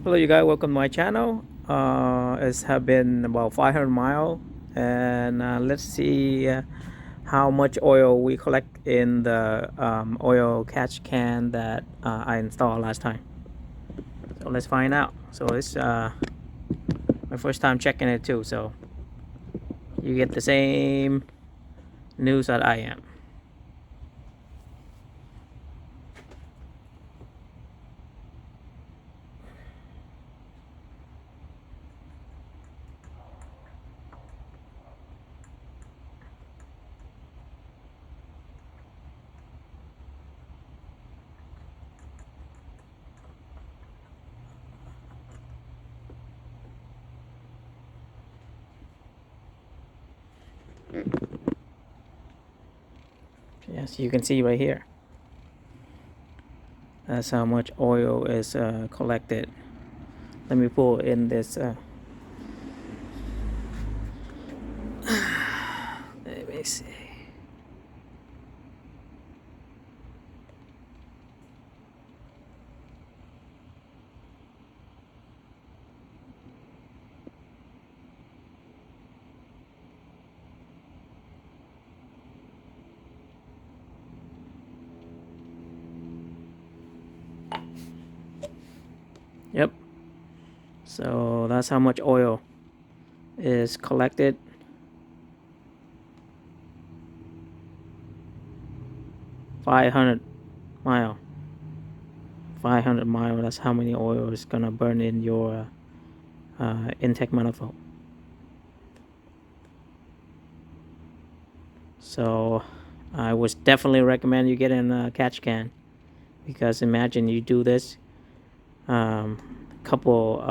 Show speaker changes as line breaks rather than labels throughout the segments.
Hello you guys, welcome to my channel. It's have been about 500 miles, and let's see how much oil we collect in the oil catch can that I installed last time. So let's find out. So it's my first time checking it too, so you get the same news that I am. Yes, you can see right here. That's how much oil is collected. Let me pull in this. Let me see. Yep. So that's how much oil is collected. $500 mile. 500 mile. That's how many oil is gonna burn in your intake manifold. So I would definitely recommend you get in a catch can, because imagine you do this couple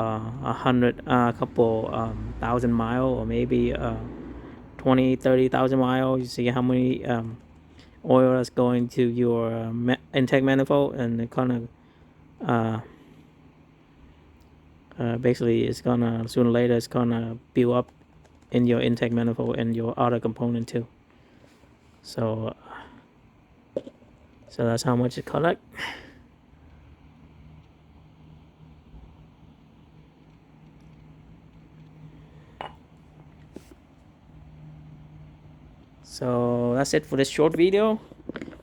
thousand mile, or maybe 20-30,000 miles. You see how many oil is going to your intake manifold, and it kind of basically it's gonna sooner or later it's gonna build up in your intake manifold and your other component too. So that's how much it collect. So that's it for this short video,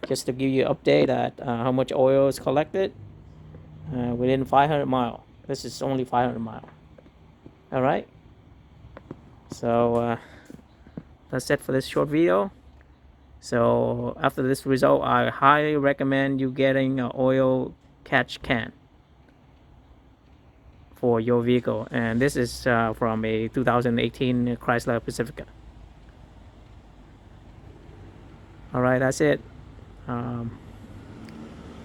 just to give you an update at how much oil is collected within 500 mile. This is only 500 mile. All right. So that's it for this short video. So after this result, I highly recommend you getting an oil catch can for your vehicle, and this is from a 2018 Chrysler Pacifica. All right, that's it. Um,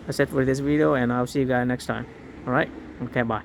that's it for this video, and I'll see you guys next time. All right. Okay, bye.